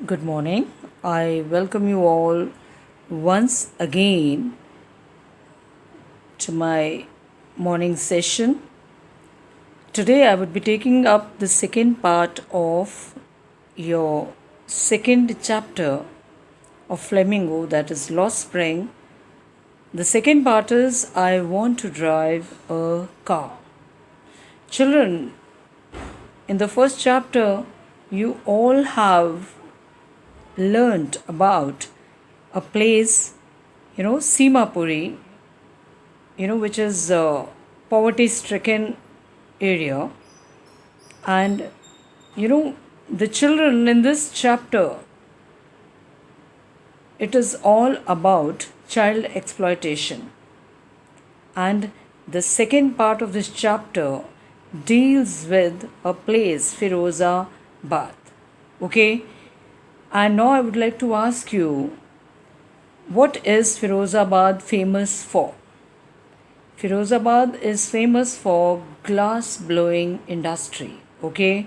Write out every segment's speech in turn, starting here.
Good morning. I welcome you all once again to my morning session. Today I would be taking up the second part of your second chapter of Flamingo, that is Lost Spring. The second part is I want to drive a car. Children, in the first chapter, you all have learned about a place, Simapuri, which is a poverty stricken area. And, the children in this chapter, it is all about child exploitation. And the second part of this chapter deals with a place, Firozabad. Okay? And now I would like to ask you, what is Firozabad famous for? Firozabad is famous for glass blowing industry. Okay?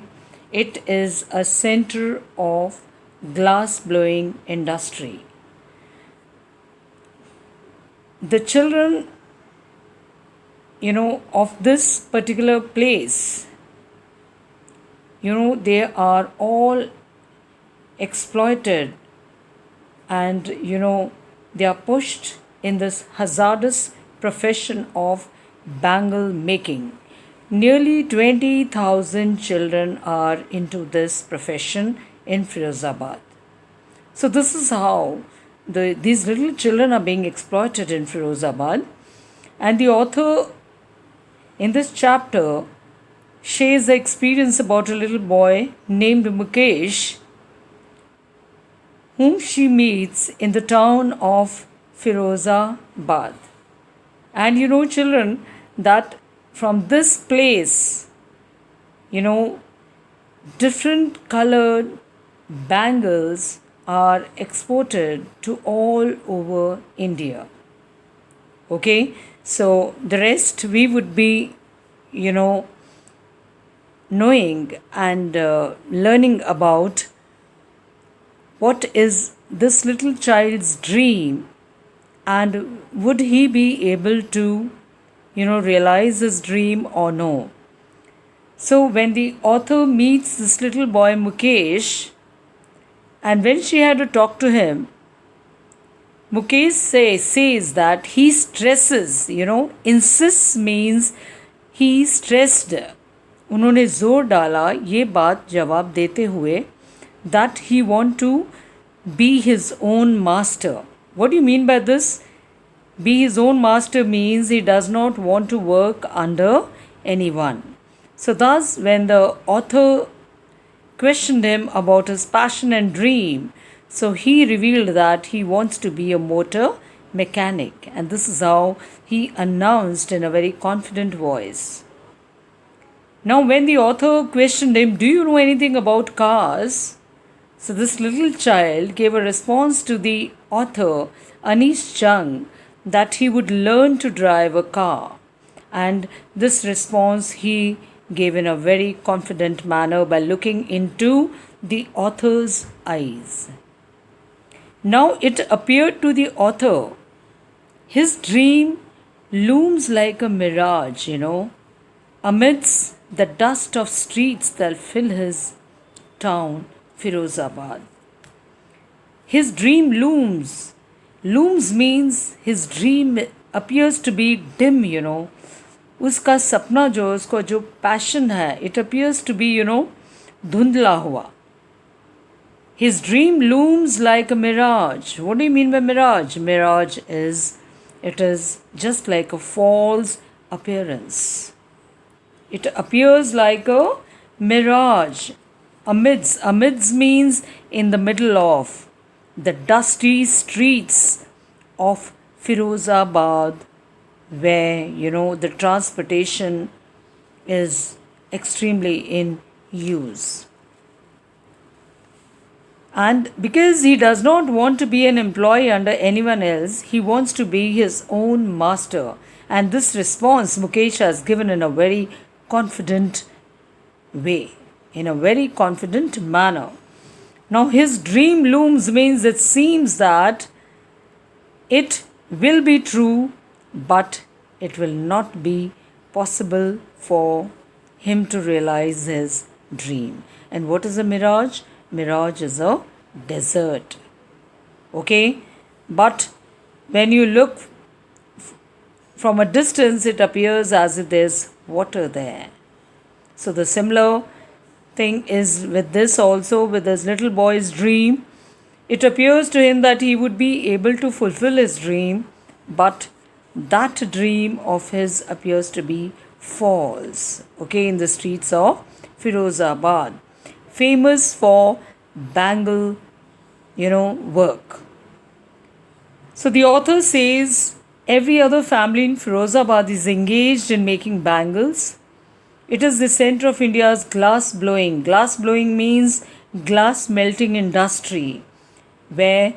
It is a center of glass blowing industry. The children, of this particular place, they are all exploited and they are pushed in this hazardous profession of bangle making. Nearly 20,000 children are into this profession in Firozabad. So this is how these little children are being exploited in Firozabad. And the author in this chapter shares the experience about a little boy named Mukesh, whom she meets in the town of Firozabad. And children, that from this place, different colored bangles are exported to all over India. Okay, so the rest we would be, knowing and learning about what is this little child's dream and would he be able to, realize his dream or no. So when the author meets this little boy Mukesh, and when she had to talk to him, Mukesh says that he stresses, insists means he stressed. उन्होंने जोर डाला ये बात जवाब देते हुए that he want to be his own master. What do you mean by this? Be his own master means he does not want to work under anyone. So thus when the author questioned him about his passion and dream, so he revealed that he wants to be a motor mechanic, and this is how he announced in a very confident voice. Now when the author questioned him, do you know anything about cars? So this little child gave a response to the author, Anish Chung, that he would learn to drive a car. And this response he gave in a very confident manner by looking into the author's eyes. Now it appeared to the author, his dream looms like a mirage, amidst the dust of streets that fill his town, Firozabad. His dream looms. Looms means his dream appears to be dim, उसका सपना जो उसका जो passion है, it appears to be, धुंधला हुआ. His dream looms like a mirage. What do you mean by mirage? Mirage is, it is just like a false appearance. It appears like a mirage. Amidst means in the middle of the dusty streets of Firozabad, where the transportation is extremely in use. And because he does not want to be an employee under anyone else, he wants to be his own master. And this response Mukesh has given in a very confident way, in a very confident manner. Now his dream looms means it seems that it will be true, but it will not be possible for him to realize his dream. And what is a mirage? Mirage is a desert. Okay? But when you look from a distance, it appears as if there's water there. So the similar thing is with this also, with this little boy's dream. It appears to him that he would be able to fulfill his dream, but that dream of his appears to be false. Okay, in the streets of Firozabad, famous for bangle, work. So the author says every other family in Firozabad is engaged in making bangles. It is the center of India's glass blowing. Glass blowing means glass melting industry, where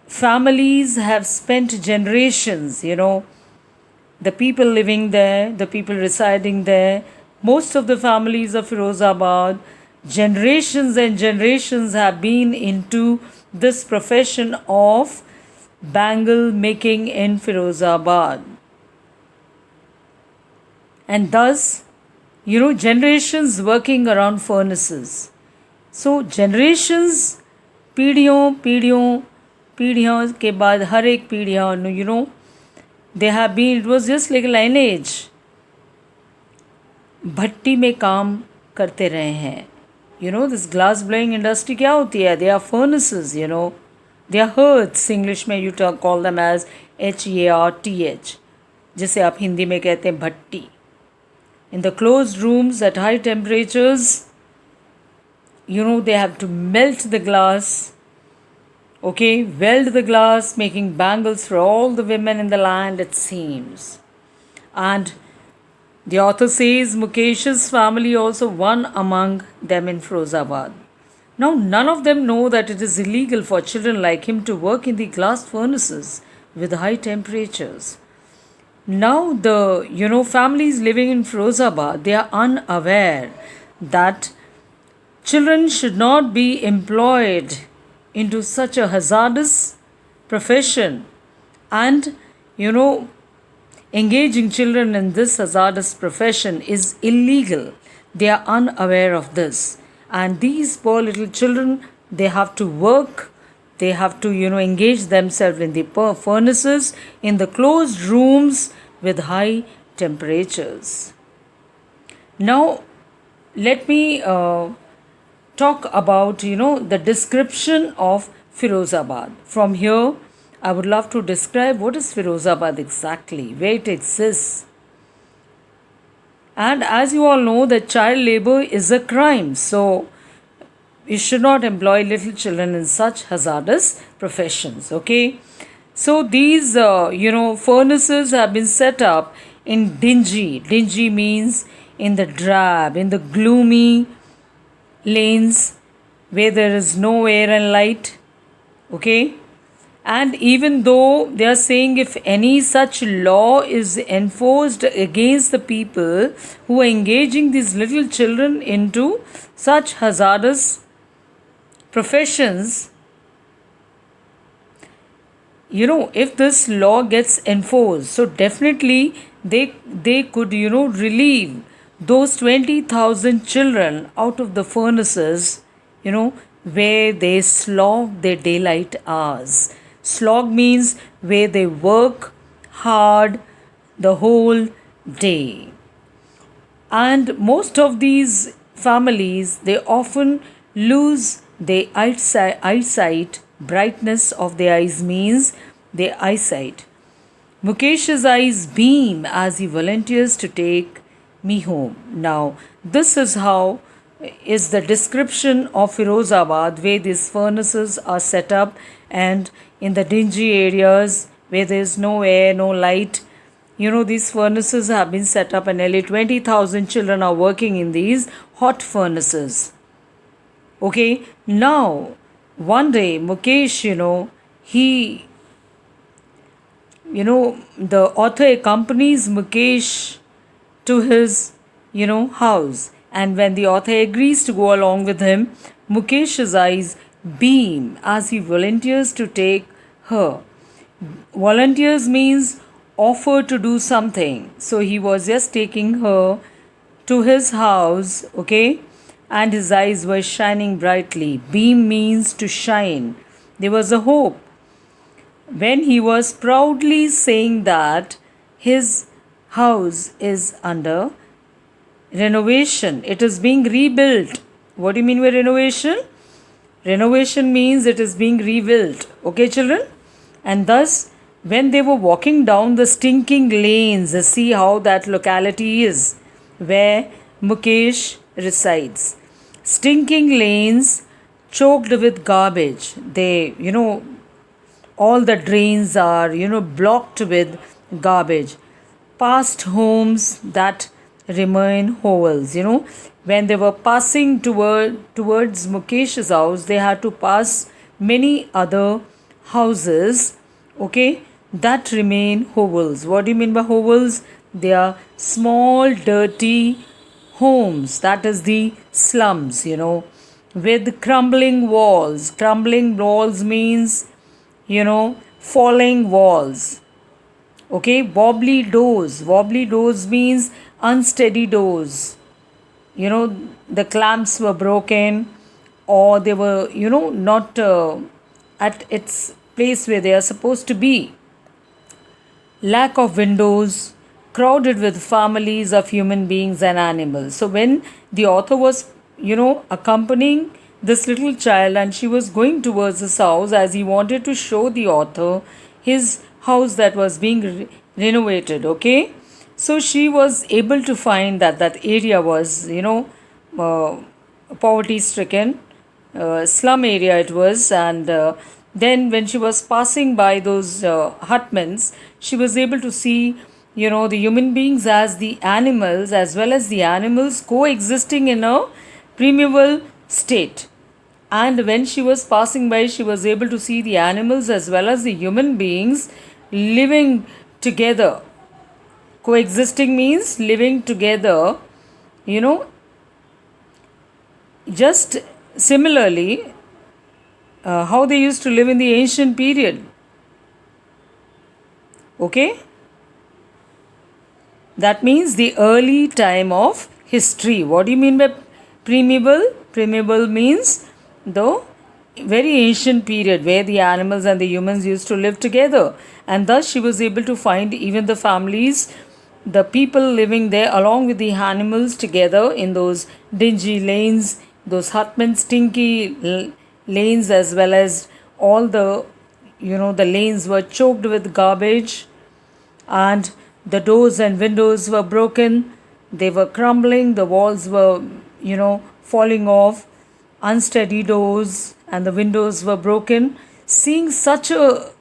families have spent generations, the people living there, the people residing there, most of the families of Firozabad, generations and generations have been into this profession of bangle making in Firozabad. And thus, generations working around furnaces. So generations, पीढ़ियों के बाद हर एक पीढ़ियाँ they have been, it was just like a lineage, भट्टी में काम करते रहे हैं. This glass blowing industry क्या होती है? They are furnaces, they are hearths. English में you call them as HEARTH, जिसे आप हिंदी में कहते हैं भट्टी. In the closed rooms at high temperatures, they have to melt the glass, weld the glass, making bangles for all the women in the land, it seems. And the author says Mukesh's family also one among them in Firozabad. Now, none of them know that it is illegal for children like him to work in the glass furnaces with high temperatures. Now, the families living in Firozabad, they are unaware that children should not be employed into such a hazardous profession, and engaging children in this hazardous profession is illegal. They are unaware of this, and these poor little children, they have to work, they have to engage themselves in the furnaces, in the closed rooms with high temperatures. Now let me talk about the description of Firozabad. From here I would love to describe what is Firozabad exactly, where it exists. And as you all know, that child labor is a crime, so you should not employ little children in such hazardous professions. So these furnaces have been set up in dingy means in the drab, in the gloomy lanes where there is no air and light. And even though they are saying if any such law is enforced against the people who are engaging these little children into such hazardous professions, if this law gets enforced, so definitely they could relieve those 20,000 children out of the furnaces, where they slog their daylight hours. Slog means where they work hard the whole day. And most of these families, they often lose their eyesight. Brightness of their eyes means their eyesight. Mukesh's eyes beam as he volunteers to take me home. Now, this is how is the description of Firozabad, where these furnaces are set up, and in the dingy areas where there is no air, no light, these furnaces have been set up, and nearly 20,000 children are working in these hot furnaces. Now one day Mukesh, the author accompanies Mukesh to his, house. And when the author agrees to go along with him, Mukesh's eyes beam as he volunteers to take her. Volunteers means offer to do something. So he was just taking her to his house, okay? And his eyes were shining brightly. Beam means to shine. There was a hope. When he was proudly saying that his house is under renovation, it is being rebuilt. What do you mean by renovation? Renovation means it is being rebuilt. Okay, children? And thus, when they were walking down the stinking lanes, see how that locality is where Mukesh resides. Stinking lanes choked with garbage. All the drains are, blocked with garbage. Past homes that remain hovels, When they were passing towards Mukesh's house, they had to pass many other houses, okay, that remain hovels. What do you mean by hovels? They are small, dirty homes, that is the slums, with crumbling walls. Crumbling walls means, falling walls. Okay, wobbly doors. Wobbly doors means unsteady doors. The clamps were broken, or they were, not at its place where they are supposed to be. Lack of windows, crowded with families of human beings and animals. So when the author was, accompanying this little child and she was going towards his house, as he wanted to show the author his house that was being renovated, okay? So she was able to find that that area was, poverty stricken, slum area it was, and then when she was passing by those hutments, she was able to see, the human beings as the animals, as well as the animals coexisting in a primeval state. And when she was passing by, she was able to see the animals as well as the human beings living together. Coexisting means living together, just similarly how they used to live in the ancient period. Okay? That means the early time of history. What do you mean by primeval? Primeval means the very ancient period where the animals and the humans used to live together. And thus she was able to find even the families, the people living there along with the animals together in those dingy lanes, those hutmen stinky lanes, as well as all the, the lanes were choked with garbage, and the doors and windows were broken. They were crumbling. The walls were, falling off. Unsteady doors and the windows were broken. Seeing such a,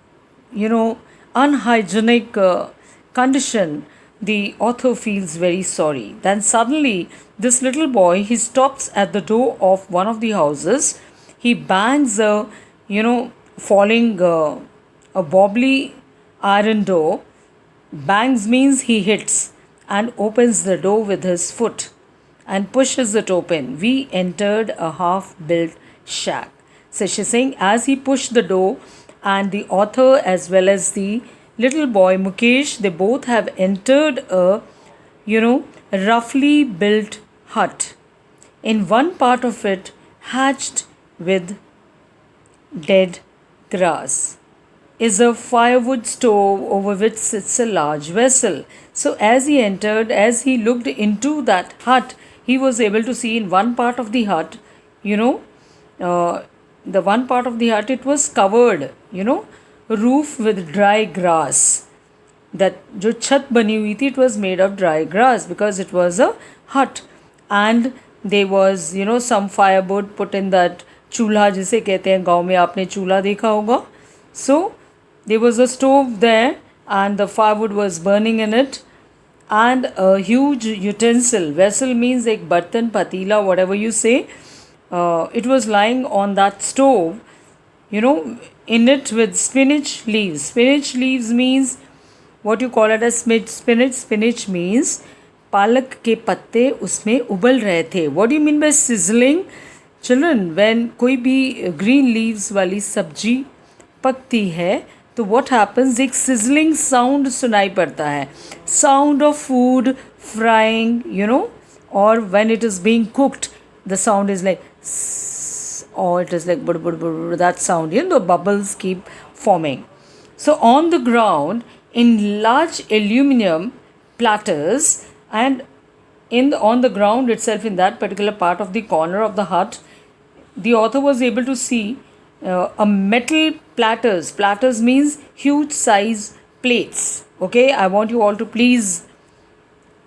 unhygienic condition, the author feels very sorry. Then suddenly, this little boy, he stops at the door of one of the houses. He bangs a, falling, a wobbly iron door. Bangs means he hits, and opens the door with his foot and pushes it open. We entered a half-built shack. So she's saying as he pushed the door, and the author as well as the little boy Mukesh, they both have entered a, roughly built hut. In one part of it, hatched with dead grass, is a firewood stove over which sits a large vessel. So as he entered, as he looked into that hut, he was able to see in one part of the hut, the one part of the hut, it was covered, roof with dry grass. That जो छत बनी हुई थी, it was made of dry grass because it was a hut. And there was, some firewood put in that चूल्हा जिसे कहते हैं गाँव में, आपने चूल्हा देखा होगा. So there was a stove there and the firewood was burning in it, and a huge utensil. Vessel means एक बर्तन, patila, whatever you say. It was lying on that stove, in it with spinach leaves. Spinach leaves means what you call it as spinach. Spinach means पालक के पत्ते उसमें उबल रहे थे. What do you mean by sizzling? Children, when कोई भी green leaves वाली सब्जी पकती है तो what happens, एक sizzling sound सुनाई पड़ता है. Sound of food frying, or when it is being cooked, the sound is like or it is like bud, bud, bud, bud, that sound, the bubbles keep forming. So on the ground, in large aluminum platters, and on the ground itself, in that particular part of the corner of the hut, the author was able to see a metal platters. Platters means huge size plates. Okay, I want you all to please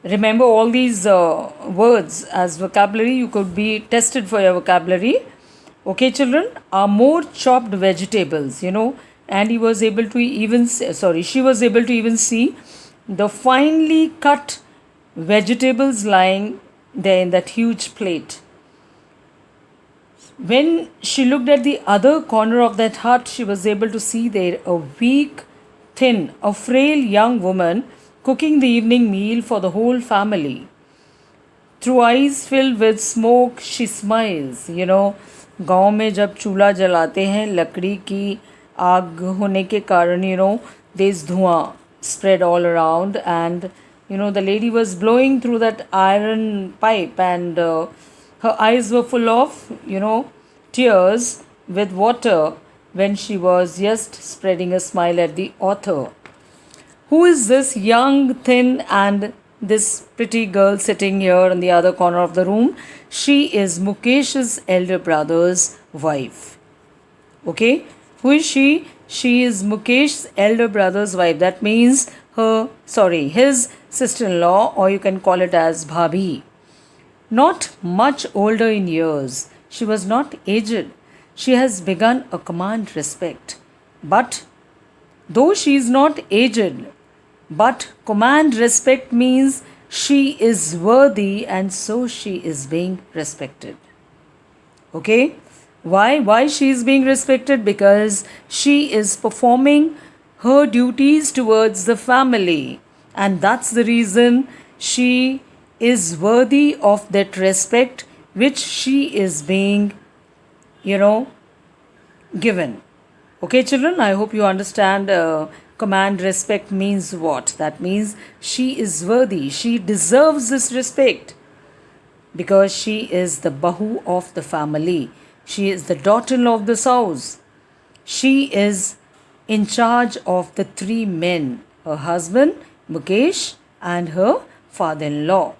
remember all these words as vocabulary. You could be tested for your vocabulary. Okay, children, are more chopped vegetables, and he was able to even, she was able to even see the finely cut vegetables lying there in that huge plate. When she looked at the other corner of that hut, she was able to see there a weak, thin, a frail young woman cooking the evening meal for the whole family. Through eyes filled with smoke, she smiles. गांव में जब चूल्हा जलाते हैं लकड़ी की आग होने के कारण there's धुआं spread all around, and the lady was blowing through that iron pipe, and her eyes were full of tears with water when she was just spreading a smile at the author. Who is this young, thin, and this pretty girl sitting here in the other corner of the room? She is Mukesh's elder brother's wife. Okay? Who is she? She is Mukesh's elder brother's wife. That means his sister-in-law, or you can call it as Bhabhi. Not much older in years. She was not aged. She has begun a command respect. But though she is not aged, but command respect means she is worthy, and so she is being respected. Okay? Why she is being respected? Because she is performing her duties towards the family, and that's the reason she is worthy of that respect which she is being given. Okay, children, I hope you understand command respect means what. That means she is worthy, she deserves this respect because she is the Bahu of the family. She is the daughter-in-law of this house. She is in charge of the three men, her husband Mukesh and her father-in-law.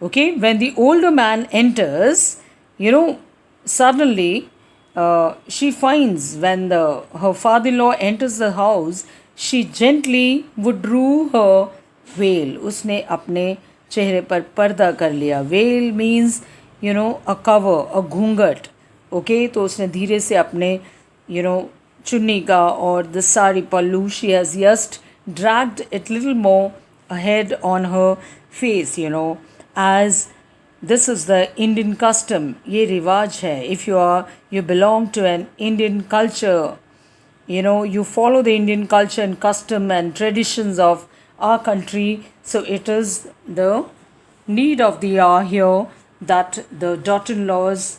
Okay, when the older man enters, suddenly she finds when her father-in-law enters the house, she gently withdrew her veil. उसने अपने चेहरे पर पर्दा कर लिया. Veil means a cover, a घूंघट. Okay, तो उसने धीरे से अपने चुन्नी का और the sari pallu, she has just dragged it little more ahead on her face, as this is the Indian custom. ये रिवाज है. If you belong to an Indian culture, you follow the Indian culture and custom and traditions of our country. So it is the need of the hour here that the daughter-in-laws,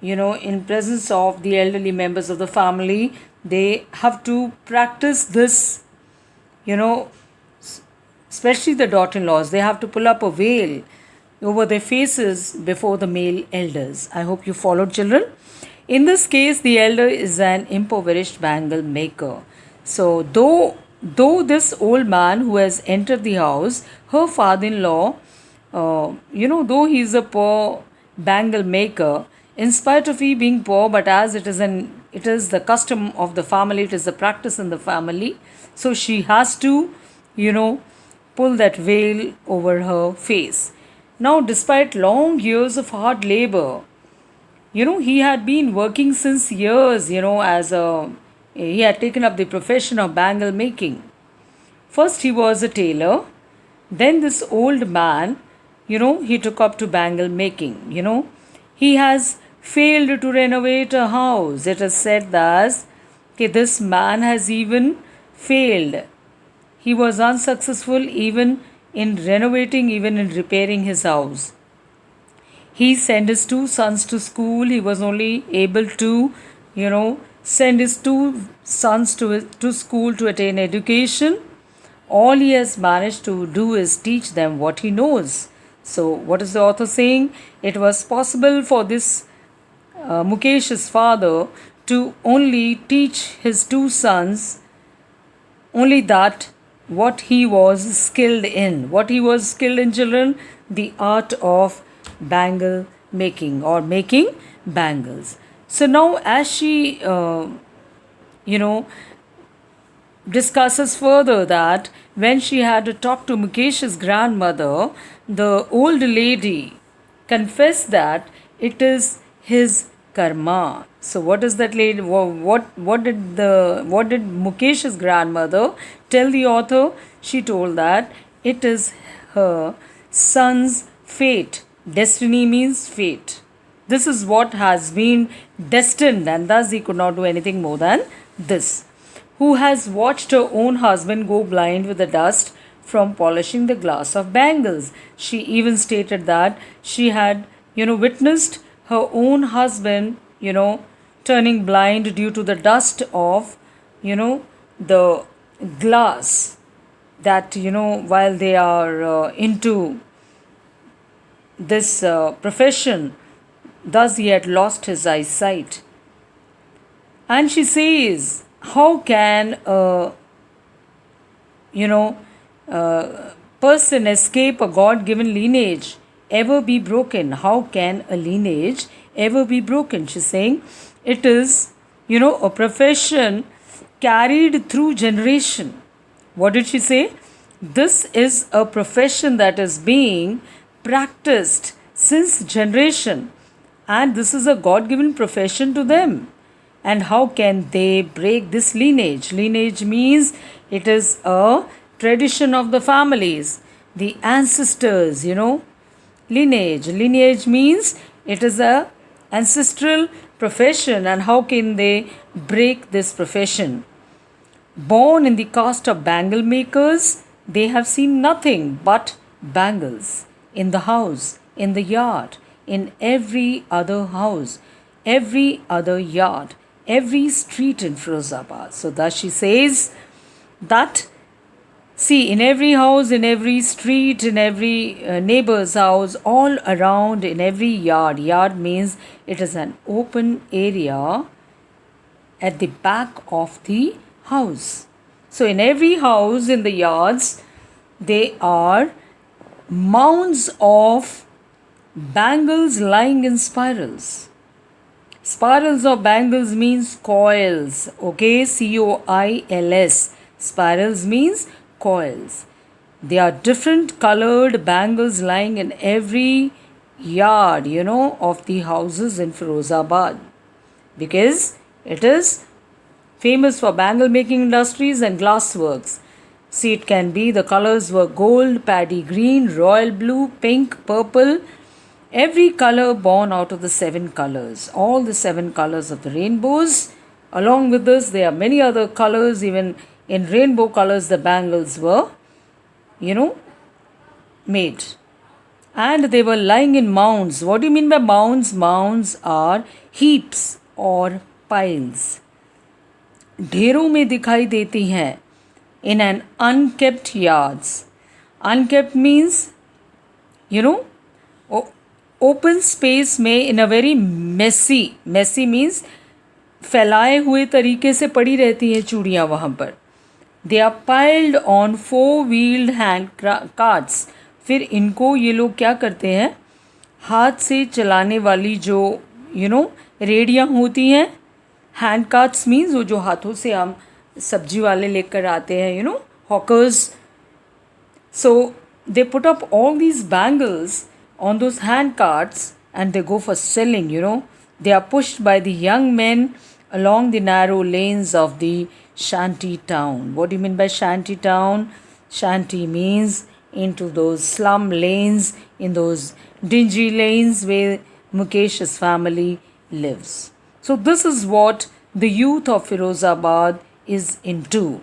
in presence of the elderly members of the family, they have to practice this, especially the daughter-in-laws. They have to pull up a veil over their faces before the male elders. I hope you followed, children. In this case, the elder is an impoverished bangle maker. So though this old man who has entered the house, her father-in-law, though he is a poor bangle maker, in spite of he being poor, but as it is the custom of the family, it is the practice in the family, so she has to, pull that veil over her face. Now, despite long years of hard labor, he had been working since years, he had taken up the profession of bangle making. First, he was a tailor. Then this old man, he took up to bangle making. He has failed to renovate a house. It is said that this man has even failed. He was unsuccessful even in renovating, even in repairing his house. He sent his two sons to school. He was only able to, send his two sons to school to attain education. All he has managed to do is teach them what he knows. So, what is the author saying? It was possible for this Mukesh's father to only teach his two sons only that what he was skilled in. What he was skilled in, children? The art of bangle making or making bangles. So now, as she, you know, discusses further that when she had to talk to Mukesh's grandmother, the old lady confessed that it is his karma. So what is that lady? What did Mukesh's grandmother tell the author? She told that it is her son's fate. Destiny means fate. This is what has been destined, and thus he could not do anything more than this. Who has watched her own husband go blind with the dust from polishing the glass of bangles. She even stated that she had, witnessed her own husband, turning blind due to the dust of, the glass that, while they are into this profession, thus he had lost his eyesight. And she says, how can a person escape a God-given lineage ever be broken? How can a lineage ever be broken? She's saying it is, a profession carried through generation. What did she say? This is a profession that is being practiced since generation, and this is a God-given profession to them. And how can they break this lineage? Lineage means it is a tradition of the families, the ancestors, Lineage. Lineage means it is a ancestral profession, and how can they break this profession? Born in the caste of bangle makers, they have seen nothing but bangles in the house, in the yard, in every other house, every other yard, every street in Firozabad. So thus she says that, see, in every house, in every street, in every neighbor's house, all around, in every yard. Yard means it is an open area at the back of the house. So in every house, in the yards, they are mounds of bangles lying in spirals. Spirals of bangles means coils. Okay, coils. Spirals means coils. They are different colored bangles lying in every yard, of the houses in Firozabad, because it is famous for bangle making industries and glass works. See, it can be the colors were gold, paddy green, royal blue, pink, purple. Every color born out of the 7 colors, all the 7 colors of the rainbows. Along with this, there are many other colors. Even in rainbow colors, the bangles were, made. And they were lying in mounds. What do you mean by mounds? Mounds are heaps or piles. ढेरों में दिखाई देती हैं in an unkept yards. Unkept means, open space में in a very messy means फैलाए हुए तरीके से पड़ी रहती हैं चूड़ियाँ वहाँ पर. They are piled on 4-wheeled hand carts. फिर इनको ये लोग क्या करते हैं, हाथ से चलाने वाली जो रेडियाँ होती हैं. हैंड कार्ट्स मीन्स वो जो हाथों से हम सब्जी वाले लेकर आते हैं, hawkers. So they put up all these bangles on those hand carts and they go for selling. They are pushed by the young men along the narrow lanes of the shanty town. What do you mean by shanty town? Shanty means into those slum lanes, in those dingy lanes where Mukesh's family lives. So this is what the youth of Firozabad is into.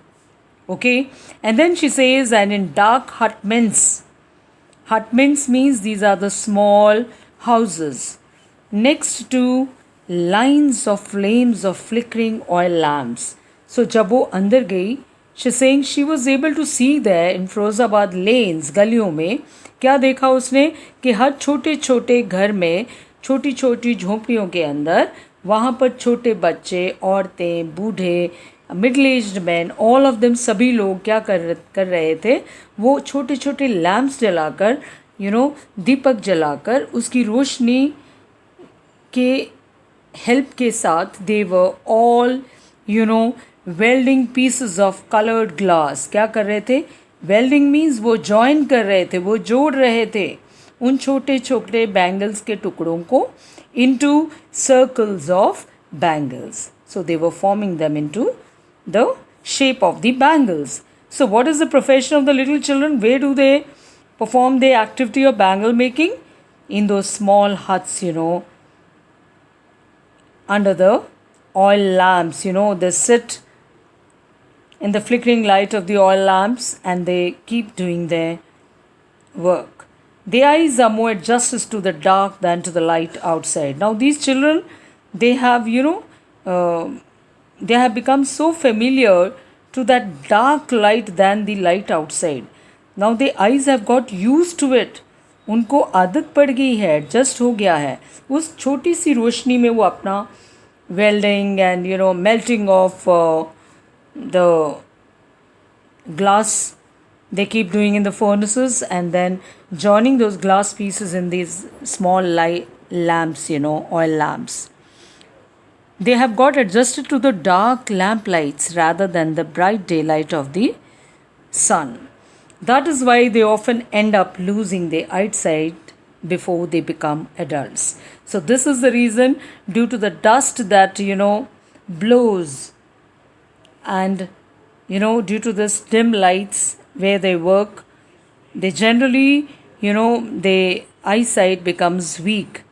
Okay, and then she says, and in dark hutments. Hutments means these are the small houses next to lines of flames of flickering oil lamps. So जब वो अंदर गई, she's saying she was able to see there in Firozabad lanes गलियों में क्या देखा उसने कि हर छोटे छोटे घर में छोटी छोटी झोंपड़ियों के अंदर वहाँ पर छोटे बच्चे, औरतें, बूढ़े, middle aged man, all of them, सभी लोग क्या कर रहे थे, वो छोटे छोटे लैम्प्स जलाकर, दीपक जलाकर उसकी रोशनी के हेल्प के साथ they were all welding pieces of coloured glass. क्या कर रहे थे? वेल्डिंग मीन्स वो जॉइन कर रहे थे, वो जोड़ रहे थे उन छोटे छोटे बैंगल्स के टुकड़ों को into circles of bangles. So they were forming them into the shape of the bangles. So what is the profession of the little children? Where do they perform the activity of bangle making? In those small huts, under the oil lamps. They sit in the flickering light of the oil lamps and they keep doing their work. The eyes are more adjusted to the dark than to the light outside. Now these children, they have they have become so familiar to that dark light than the light outside. Now the eyes have got used to it. उनको आदत पड़ गई है, adjust हो गया है. उस छोटी सी रोशनी में वो अपना welding and melting of the glass they keep doing in the furnaces and then joining those glass pieces in these small lamps, oil lamps. They have got adjusted to the dark lamp lights rather than the bright daylight of the sun. That is why they often end up losing their eyesight before they become adults. So this is the reason, due to the dust that blows, and due to this dim lights where they work, they generally, their eyesight becomes weak.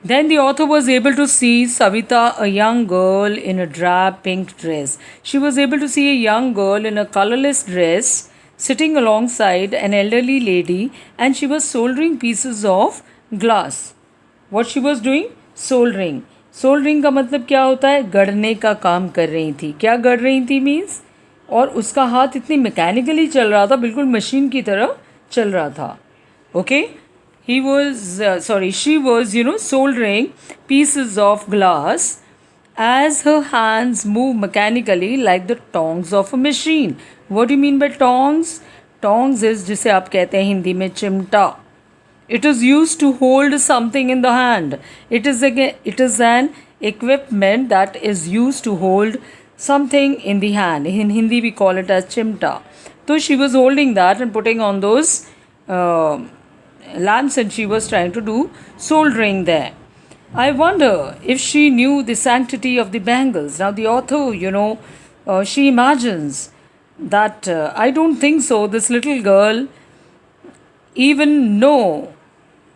Then the author was able to see Savita, a young girl in a drab pink dress. She was able to see a young girl in a colorless dress sitting alongside an elderly lady, and she was soldering pieces of glass. What she was doing? Soldering. Soldering का मतलब क्या होता है? गढ़ने का काम कर रही थी. क्या गढ़ रही थी मीन्स? और उसका हाथ इतनी मैकेनिकली चल रहा था, बिल्कुल मशीन की तरह चल रहा था. Okay, he was she was soldering pieces of glass as her hands move mechanically like the tongs of a machine. What do you mean by tongs? Tongs is जिसे आप कहते हैं हिंदी में चिमटा. It is used to hold something in the hand. It is an equipment that is used to hold something in the hand. In Hindi we call it as chimta. So she was holding that and putting on those lamps, and she was trying to do soldering there. I wonder if she knew the sanctity of the bangles. Now the author, she imagines that I don't think so. This little girl even know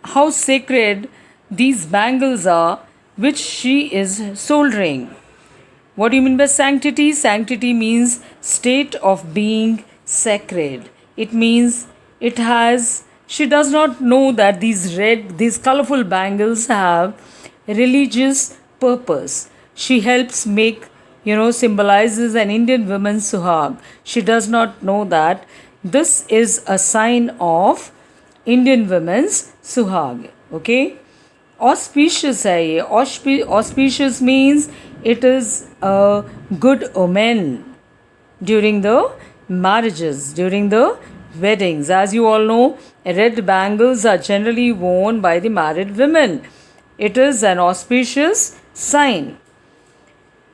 how sacred these bangles are which she is soldering. What do you mean by sanctity? Sanctity means state of being sacred. It means she does not know that these colorful bangles have religious purpose. She helps make, symbolizes an Indian woman's suhag. She does not know that this is a sign of Indian women's suhag. Okay, auspicious है ये. Auspicious means it is a good omen during the marriages, during the weddings. As you all know, red bangles are generally worn by the married women. It is an auspicious sign.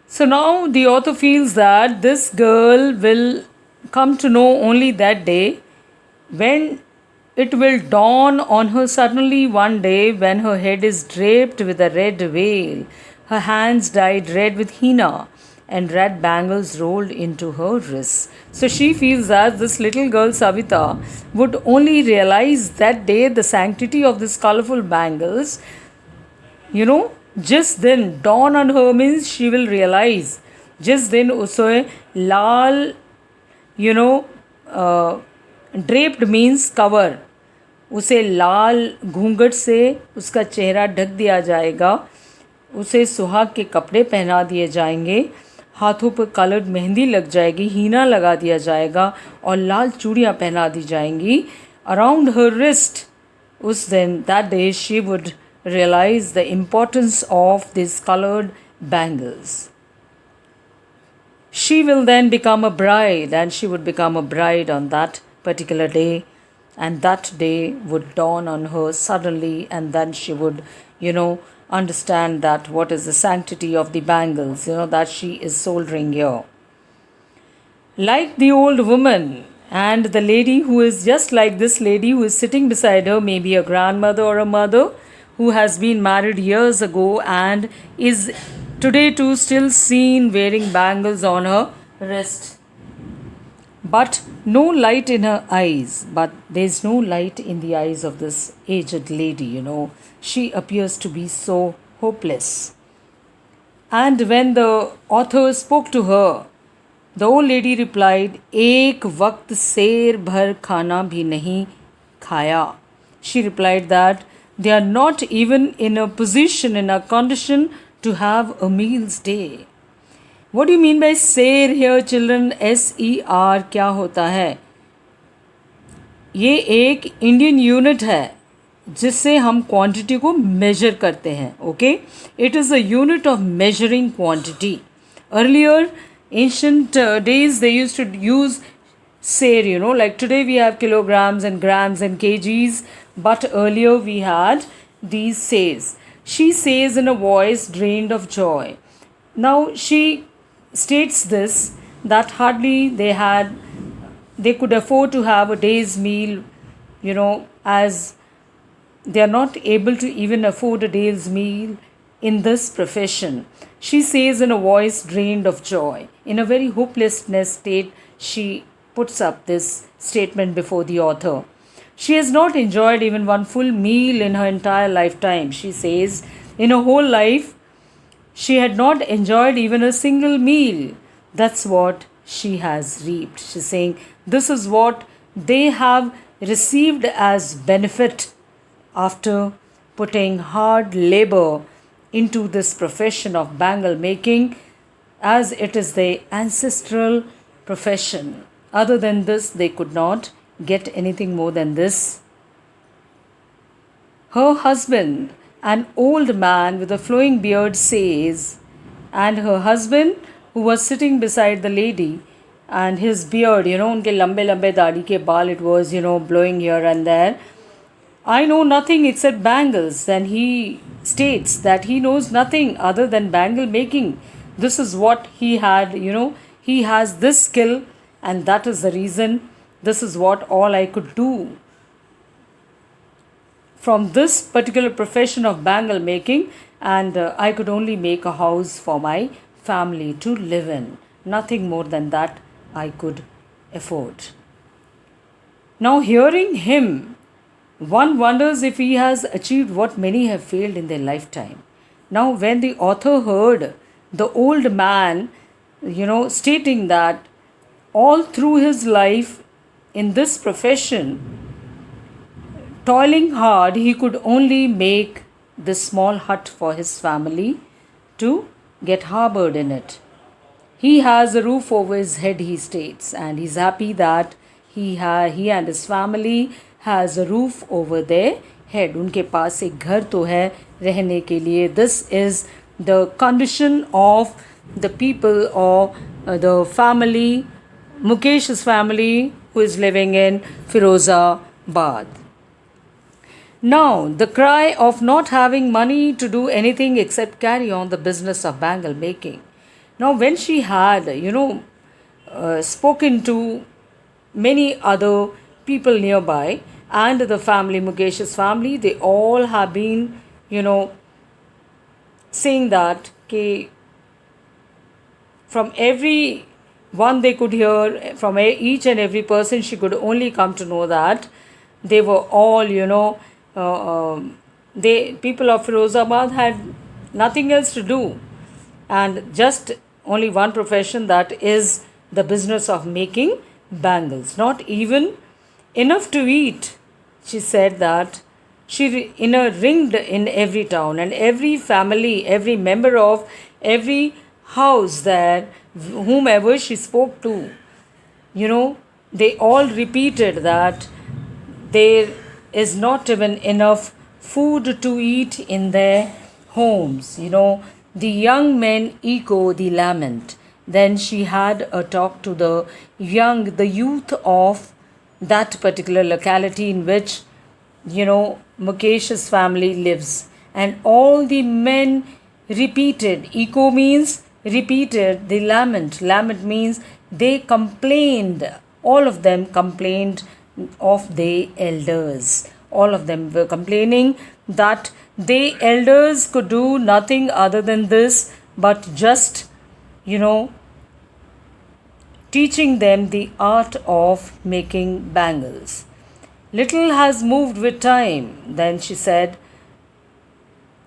So now the author feels that this girl will come to know only that day when it will dawn on her suddenly one day when her head is draped with a red veil, her hands dyed red with henna, and red bangles rolled into her wrists. So she feels that this little girl Savita would only realize that day the sanctity of these colorful bangles. Just then dawn on her means she will realize. Just then उसे लाल you know, draped means cover. उसे लाल घूंघट से उसका चेहरा ढक दिया जाएगा, उसे सुहाग के कपड़े पहना दिए जाएंगे, हाथों पर कलर्ड मेहंदी लग जाएगी, हीना लगा दिया जाएगा और लाल चूड़ियाँ पहना दी जाएंगी अराउंड हर रिस्ट. उस दिन that day she would realize the importance of these colored bangles. She will then become a bride, and she would become a bride on that particular day, and that day would dawn on her suddenly, and then she would, understand that what is the sanctity of the bangles, that she is soldering here. Like the old woman and the lady who is just like this lady who is sitting beside her, maybe a grandmother or a mother who has been married years ago and is today too still seen wearing bangles on her wrist. But no light in her eyes. But there's no light in the eyes of this aged lady, She appears to be so hopeless. And when the author spoke to her, the old lady replied, "एक वक्त शेर भर खाना भी नहीं खाया." She replied that they are not even in a position, in a condition to have a meal's day. What do you mean by शेर here, children? SER क्या होता है? ये एक इंडियन यूनिट है जिससे हम क्वांटिटी को मेजर करते हैं. Okay, it is a unit of measuring quantity. Earlier ancient days they used to use seir, like today we have kilograms and grams and kgs, but earlier we had these seirs. She says in a voice drained of joy. Now she states this, that hardly they could afford to have a day's meal, as they are not able to even afford a day's meal in this profession. She says in a voice drained of joy. In a very hopelessness state, she puts up this statement before the author. She has not enjoyed even one full meal in her entire lifetime. She says in her whole life, she had not enjoyed even a single meal. That's what she has reaped. She's saying this is what they have received as benefit after putting hard labor into this profession of bangle making, as it is their ancestral profession. Other than this, they could not get anything more than this. Her husband, an old man with a flowing beard, says, and her husband, who was sitting beside the lady, and his beard, unke lambe lambe daadi ke baal, it was, blowing here and there. I know nothing except bangles. Then he states that he knows nothing other than bangle making. This is what he had, he has this skill, and that is the reason. This is what all I could do. From this particular profession of bangle making, and I could only make a house for my family to live in. Nothing more than that I could afford. Now, hearing him, one wonders if he has achieved what many have failed in their lifetime. Now, when the author heard the old man, stating that all through his life in this profession, toiling hard, he could only make this small hut for his family to get harbored in it. He has a roof over his head, he states, and he's happy that he and his family has a roof over their head. उनके पास एक घर तो है रहने के लिए. This is the condition of the people or the family, Mukesh's family, who is living in Firozabad. Now, the cry of not having money to do anything except carry on the business of bangle making. Now, when she had, spoken to many other people nearby, and the family, Mukesh's family, they all have been, saying that from every one they could hear, from each and every person, she could only come to know that they were all, people of Firozabad had nothing else to do, and just only one profession, that is the business of making bangles, not even enough to eat. She said that in a ringed in every town, and every family, every member of every house there, whomever she spoke to, they all repeated that there is not even enough food to eat in their homes. The young men echo the lament. Then she had a talk to the youth of that particular locality in which, Mukesh's family lives. And all the men repeated. Echo means repeated the lament. Lament means they complained. All of them complained of the elders. All of them were complaining that the elders could do nothing other than this, but just, teaching them the art of making bangles. Little has moved with time, then she said.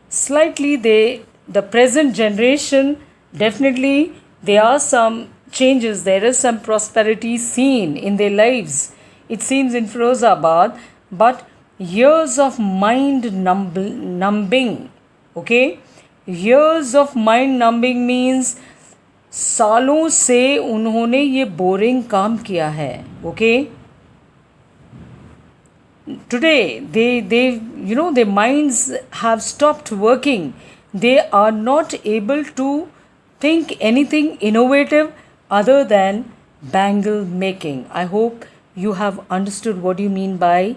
Slightly, the present generation, definitely there are some changes, there is some prosperity seen in their lives. It seems in Firozabad, but years of mind numbing, okay? Years of mind numbing means सालों से उन्होंने ये boring काम किया है, okay? Today their minds have stopped working. They are not able to think anything innovative other than bangle making. I hope you have understood what you mean by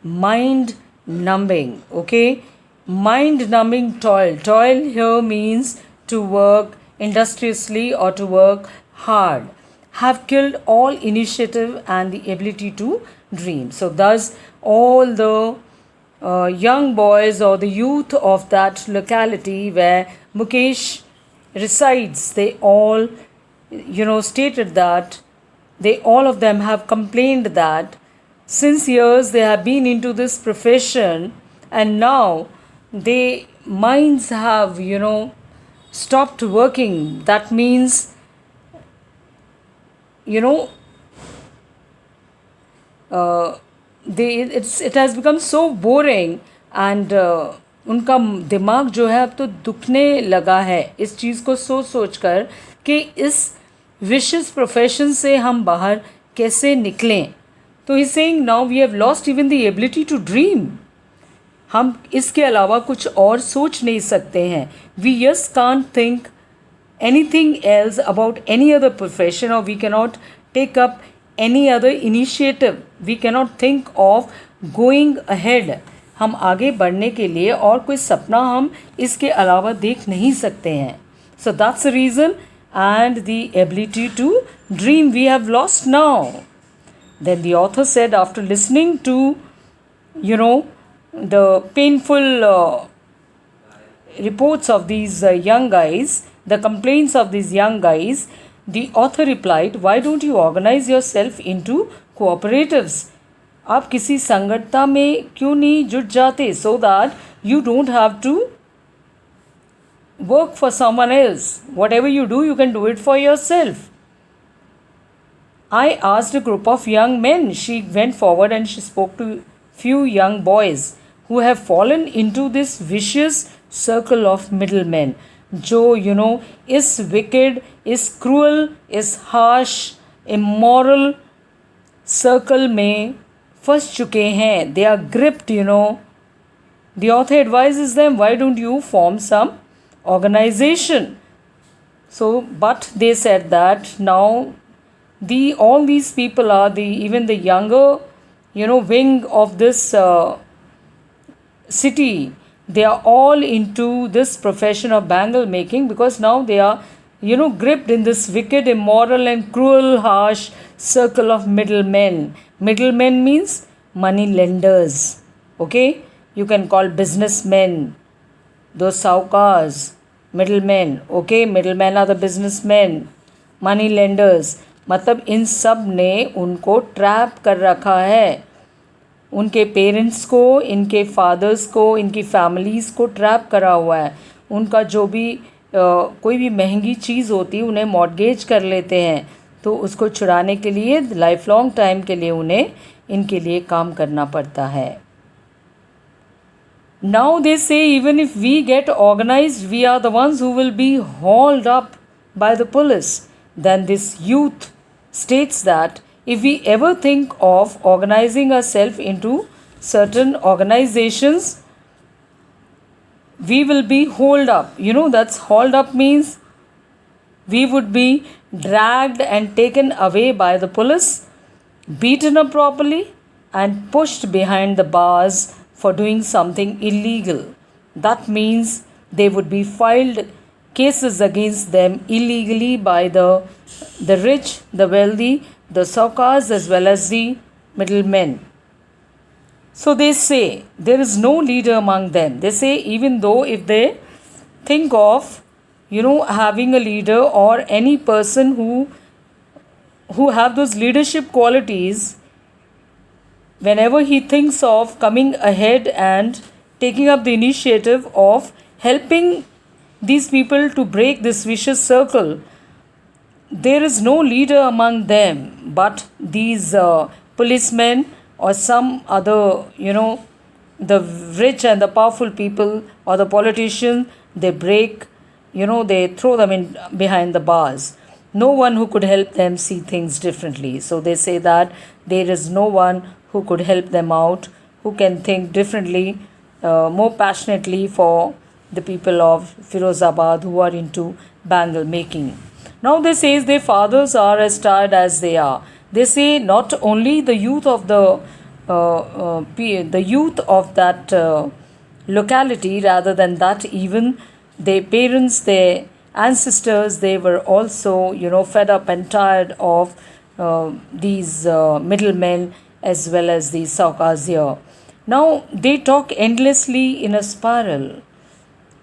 mind numbing. Okay, mind numbing toil here means to work industriously or to work hard, have killed all initiative and the ability to dream. So thus all the young boys or the youth of that locality where Mukesh resides, they all stated that they all of them have complained that since years they have been into this profession, and now their minds have stopped working. That means it has become so boring, and उनका दिमाग जो है अब तो दुखने लगा है इस चीज़ को सोच कर कि इस विशेष प्रोफेशन से हम बाहर कैसे निकलें. तो he saying now we have lost even the ability to dream. हम इसके अलावा कुछ और सोच नहीं सकते हैं. We just can't think anything else about any other profession, or we cannot take up any other initiative. We cannot think of going ahead. हम आगे बढ़ने के लिए और कोई सपना हम इसके अलावा देख नहीं सकते हैं. So that's the reason, and the ability to dream we have lost now. Then the author said, after listening to the painful reports of these young guys, the complaints of these young guys, the author replied, why don't you organize yourself into cooperatives? आप किसी संगठन में क्यों नहीं जुट जाते, so that you don't have to work for someone else. Whatever you do, you can do it for yourself. I asked a group of young men. She went forward and she spoke to few young boys who have fallen into this vicious circle of middlemen. जो इस wicked, इस cruel, इस harsh, immoral circle में फंस चुके हैं. They are gripped. The author advises them, why don't you form some organization? So, but they said that now all these people are even the younger wing of this city. They are all into this profession of bangle making, because now they are gripped in this wicked, immoral and cruel, harsh circle of middlemen. Middlemen means money lenders. Okay, you can call businessmen those saukars, middlemen. Okay, middlemen are the businessmen. Money lenders, मतलब इन सब ने उनको trap कर रखा है. उनके parents को, इनके फादर्स को, इनकी फैमिलीज़ को ट्रैप करा हुआ है. उनका जो भी कोई भी महंगी चीज़ होती है उन्हें मॉर्गेज कर लेते हैं. तो उसको छुड़ाने के लिए लाइफ लॉन्ग टाइम के लिए उन्हें इनके लिए काम करना पड़ता है. Now they say even if we get organized, we are the ones who will be hauled up by the police. Then this youth states that if we ever think of organizing ourselves into certain organizations, we will be hauled up. You know, that's hauled up means we would be dragged and taken away by the police, beaten up properly, and pushed behind the bars for doing something illegal. That means they would be filed cases against them illegally by the rich, the wealthy, the saukars, as well as the middlemen. So they say there is no leader among them. They say even though if they think of having a leader or any person who have those leadership qualities, whenever he thinks of coming ahead and taking up the initiative of helping these people to break this vicious circle, there is no leader among them but these policemen or some other, the rich and the powerful people or the politicians. They break, they throw them in behind the bars. No one who could help them see things differently. So they say that there is no one who could help them out, who can think differently, more passionately for the people of Firozabad who are into bangle making. Now they say their fathers are as tired as they are. They say not only the youth of the youth of that locality, rather than that even their parents, their ancestors, they were also fed up and tired of these middlemen as well as these saukars here. Now they talk endlessly in a spiral.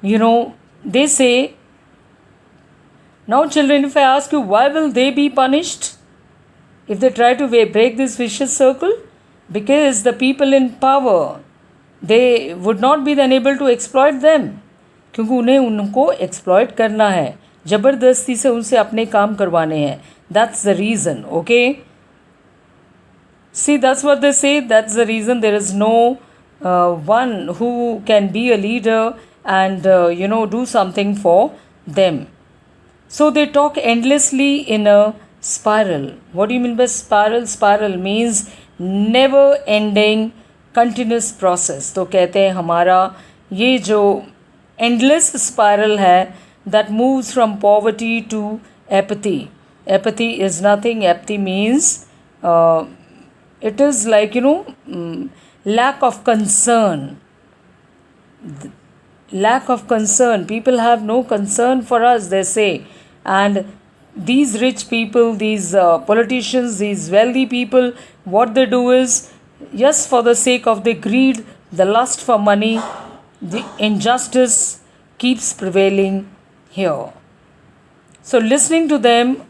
They say, now children, if I ask you, why will they be punished if they try to break this vicious circle? Because the people in power, they would not be then able to exploit them, क्योंकि उन्हें उनको exploit करना है, ज़बरदस्ती से उनसे अपने काम करवाने हैं. That's the reason, okay? See, that's what they say. That's the reason there is no one who can be a leader and do something for them. So they talk endlessly in a spiral. What do you mean by spiral? Spiral means never ending continuous process. तो कहते हैं हमारा ये जो endless spiral है, that moves from poverty to apathy. Apathy is nothing. Apathy means it is like lack of concern. Lack of concern. People have no concern for us, they say. And these rich people, these politicians, these wealthy people, what they do is, just for the sake of their greed, the lust for money, the injustice keeps prevailing here. So listening to them,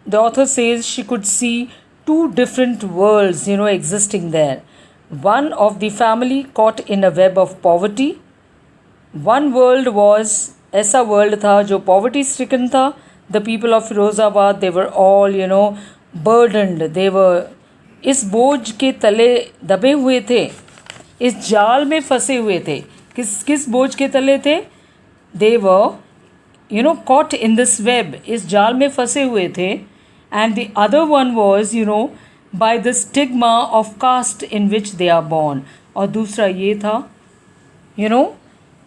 the author says she could see two different worlds, existing there. One of the family caught in a web of poverty. One world was, ऐसा world था जो poverty stricken था. The people of Firozabad, they were all, burdened. They were इस बोझ के तले दबे हुए थे, इस जाल में फंसे हुए थे. किस बोझ के तले थे? They were, caught in this web. इस जाल में फंसे हुए थे. And the other one was, by the stigma of caste in which they are born. और दूसरा ये था,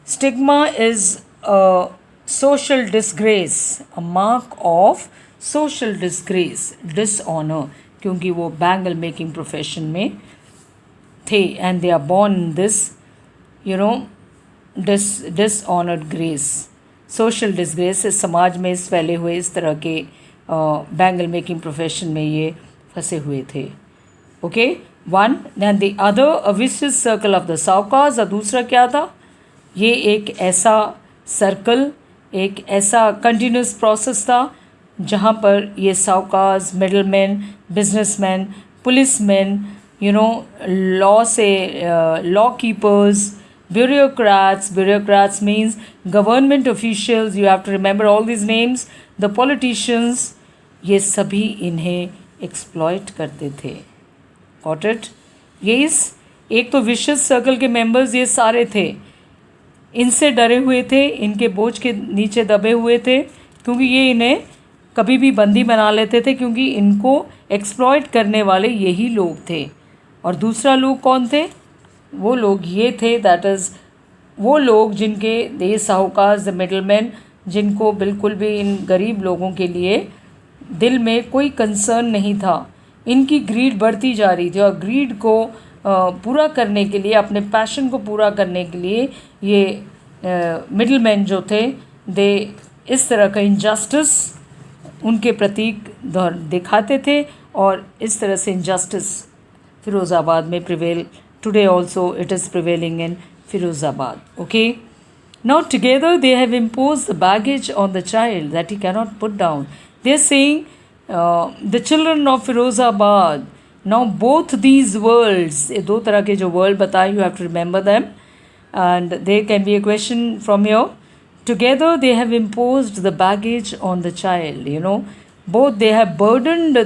stigma is a social disgrace, a mark of social disgrace, dishonor, क्योंकि वो बैंगल मेकिंग प्रोफेशन में थे. And they are born in this dishonoured grace, social disgrace. इस समाज में इस फैले हुए इस तरह के बैंगल मेकिंग प्रोफेशन में ये फंसे हुए थे. Okay, one. And the other a vicious circle of the sahukars. और दूसरा क्या था? ये एक ऐसा सर्कल, एक ऐसा कंटिन्यूस प्रोसेस था जहाँ पर ये साउकार्स, मिडलमैन, बिजनेसमैन, पुलिसमैन, लॉ से law keepers, bureaucrats means government officials. You have to remember all these names. The politicians, ये सभी इन्हें एक्सप्लॉइट करते थे। Got it? ये इस एक तो विशियस सर्कल के मेंबर्स ये सारे थे, इनसे डरे हुए थे, इनके बोझ के नीचे दबे हुए थे, क्योंकि ये इन्हें कभी भी बंदी बना लेते थे, क्योंकि इनको एक्सप्लॉइट करने वाले यही लोग थे। और दूसरा लोग कौन थे? वो लोग ये थे, दैट इज़ वो लोग जिनके दे साहूकार, द मिडलमैन, जिनको बिल्कुल भी इन गरीब लोगों के लिए दिल में कोई कंसर्न नहीं था। इनकी ग्रीड बढ़ती जा रही थी और ग्रीड को पूरा करने के लिए, अपने पैशन को पूरा करने के लिए ये मिडलमैन जो थे, दे इस तरह का इनजस्टिस उनके प्रतीक दिखाते थे, और इस तरह से इनजस्टिस फिरोज़ाबाद में prevail today also it is prevailing in Firozabad. Okay, now together they have imposed the baggage on the child that he cannot put down. They are saying the children of Firozabad, now both these worlds, ये दो तरह के जो world बताए, you have to remember them, and there can be a question from here. Together they have imposed the baggage on the child, you know, both they have burdened.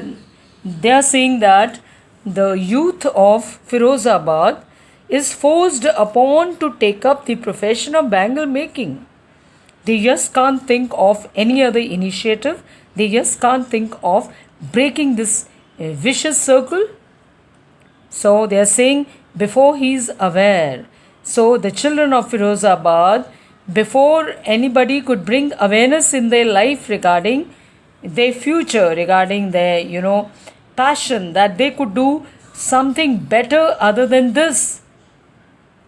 They are saying that the youth of Firozabad is forced upon to take up the profession of bangle making. They just can't think of any other initiative. They just can't think of breaking this vicious circle. So they are saying before he is aware. So the children of Firozabad, before anybody could bring awareness in their life regarding their future, regarding their, you know, passion, that they could do something better other than this,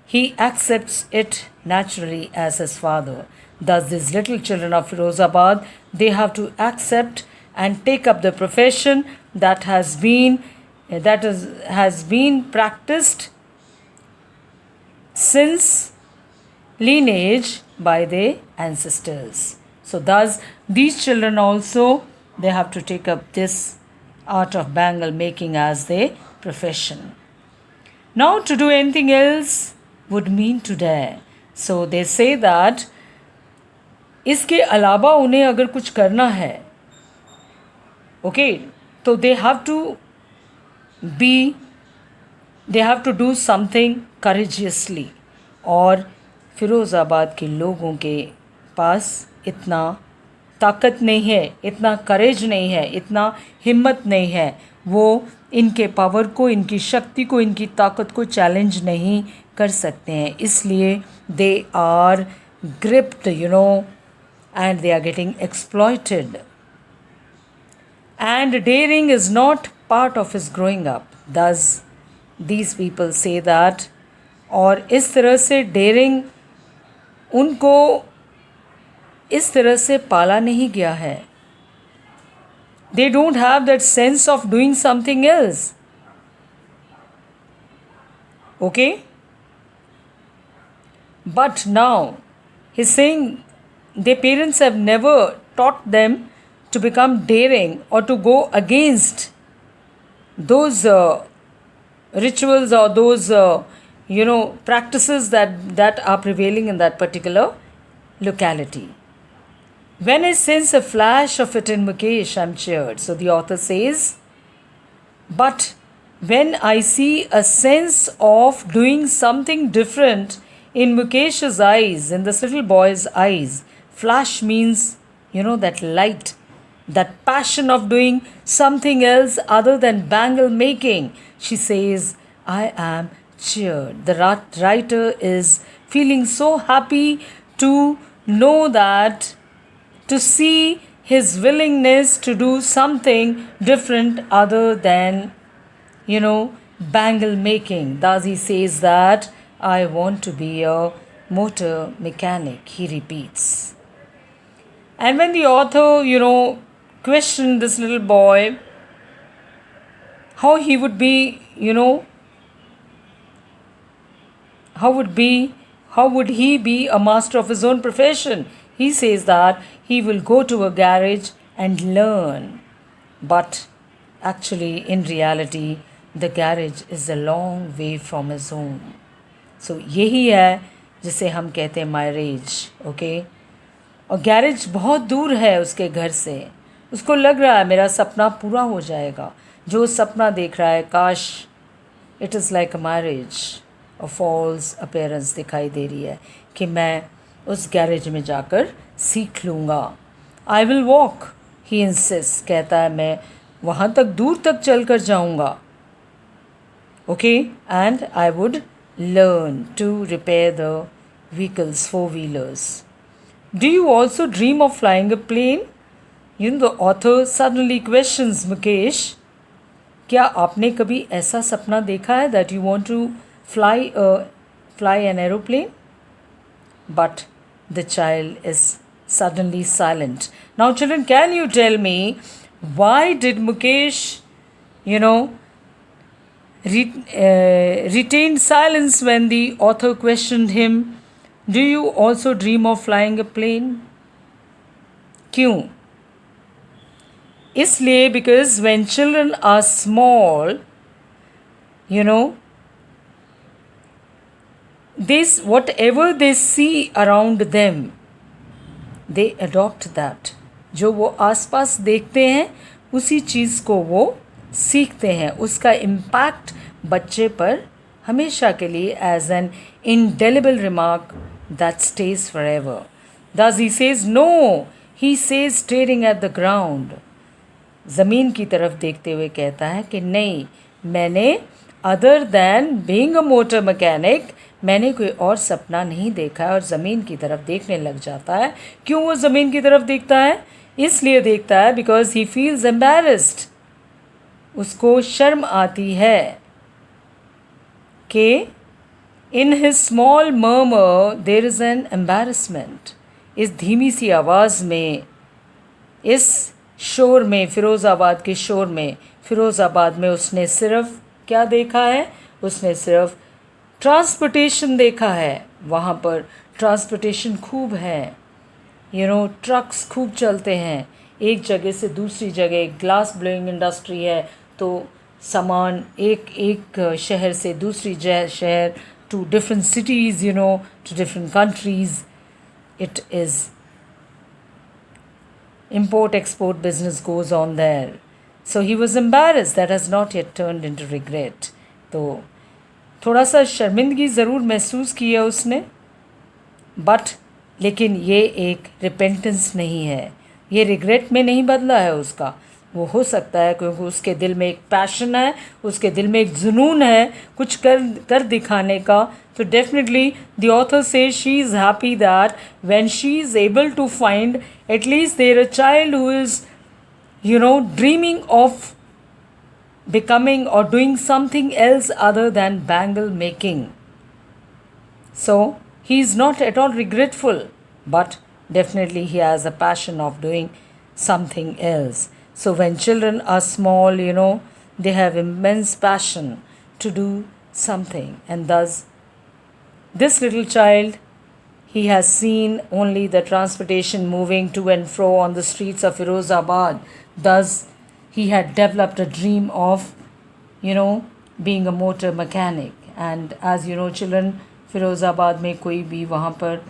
he accepts it naturally as his father. Thus these little children of Firozabad, they have to accept and take up the profession that has been practiced since lineage by their ancestors. So thus these children also, they have to take up this art of bangle making as their profession. Now to do anything else would mean to dare. So they say that इसके अलावा उन्हें अगर कुछ करना है, okay, तो they have to do something courageously. और फिरोज़ाबाद के लोगों के पास इतना ताकत नहीं है, इतना करेज नहीं है, इतना हिम्मत नहीं है, वो इनके पावर को, इनकी शक्ति को, इनकी ताकत को चैलेंज नहीं कर सकते हैं. इसलिए they are gripped, you know, and they are getting exploited. And daring is not part of his growing up. Thus these people say that. और इस तरह से daring उनको इस तरह से पाला नहीं गया है. They don't have that sense of doing something else. Okay? But now he's saying their parents have never taught them to become daring or to go against those rituals or those practices that are prevailing in that particular locality. When I sense a flash of it in Mukesh, I'm cheered. So the author says, but when I see a sense of doing something different in Mukesh's eyes, in this little boy's eyes, flash means, you know, that light, that passion of doing something else other than bangle making. She says, I am cheered. The writer is feeling so happy to know that, to see his willingness to do something different other than, you know, bangle making. Thus he says that, I want to be a motor mechanic, he repeats. And when the author, you know, questioned this little boy, how he would be, you know, how would he be a master of his own profession? He says that he will go to a garage and learn. But actually, in reality, the garage is a long way from his home. So यही है जिसे हम कहते हैं मायरेज. Okay, और garage बहुत दूर है उसके घर से. उसको लग रहा है मेरा सपना पूरा हो जाएगा। जो सपना देख रहा है, काश it is like a marriage, a false appearance दिखाई दे रही है कि मैं उस गैरेज में जाकर सीख लूँगा। I will walk, he insist, कहता है मैं वहाँ तक, दूर तक चल कर जाऊँगा। Okay, and I would learn to repair the vehicles, four wheelers. Do you also dream of flying a plane? The author suddenly questions Mukesh. क्या आपने कभी ऐसा सपना देखा है that you want to fly an aeroplane? But the child is suddenly silent. Now, children, can you tell me why did Mukesh, you know, retained silence when the author questioned him, Do you also dream of flying a plane? क्यों? इसलिए because when children are small, this whatever they see around them, they adopt that. जो वो आसपास देखते हैं उसी चीज़ को वो सीखते हैं। उसका इम्पैक्ट बच्चे पर हमेशा के लिए as an indelible remark that stays forever. Thus he says no, he says staring at the ground. ज़मीन की तरफ देखते हुए कहता है कि नहीं, मैंने other than being a motor mechanic मैंने कोई और सपना नहीं देखा है, और ज़मीन की तरफ देखने लग जाता है। क्यों वो ज़मीन की तरफ देखता है? इसलिए देखता है बिकॉज ही फील्स एम्बेरस्ड, उसको शर्म आती है कि in his small murmur there is an embarrassment. इस धीमी सी आवाज़ में, इस शोर में, फ़िरोज़ाबाद के शोर में, फ़िरोज़ाबाद में उसने सिर्फ क्या देखा है? उसने सिर्फ ट्रांसपोर्टेशन देखा है। वहाँ पर ट्रांसपोर्टेशन खूब है, ट्रक्स खूब चलते हैं एक जगह से दूसरी जगह। ग्लास ब्लोइंग इंडस्ट्री है तो सामान एक शहर से दूसरी शहर, to different cities, to different countries. It is import-export business goes on there. So he was embarrassed. That has not yet turned into regret. तो थोड़ा सा शर्मिंदगी ज़रूर महसूस की है उसने, बट लेकिन ये एक रिपेंटेंस नहीं है, ये रिग्रेट में नहीं बदला है उसका। वो हो सकता है क्योंकि उसके दिल में एक पैशन है, उसके दिल में एक जुनून है कुछ कर दिखाने का। तो definitely the author says she is happy that when she is able to find at least there a child who is dreaming of becoming or doing something else other than bangle making. So he is not at all regretful, but definitely he has a passion of doing something else. So when children are small, they have immense passion to do something, and thus this little child, he has seen only the transportation moving to and fro on the streets of Firozabad. Thus he had developed a dream of being a motor mechanic. And as you know children, Firozabad में कोई भी वहाँ पर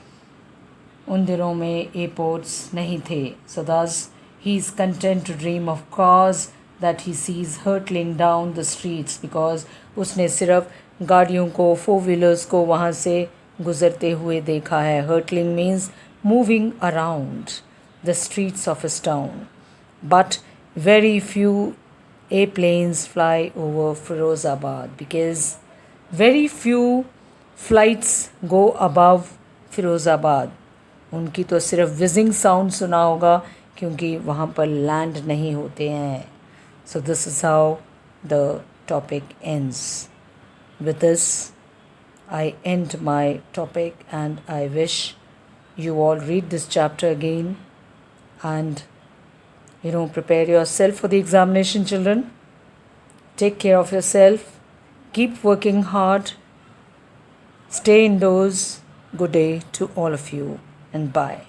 उन दिनों में airports नहीं थे. So thus he is content to dream of cars that he sees hurtling down the streets, because उसने सिर्फ गाड़ियों को, फोर व्हीलर्स को वहाँ से गुज़रते हुए देखा है. hurtling means moving around the streets of his town. But very few airplanes fly over Firozabad, because very few flights go above Firozabad. उनकी तो सिर्फ विजिंग साउंड सुना होगा क्योंकि वहाँ पर लैंड नहीं होते हैं. So this is how the topic ends. With this, I end my topic, and I wish you all read this chapter again and prepare yourself for the examination, children. Take care of yourself. Keep working hard. Stay indoors. Good day to all of you, and bye.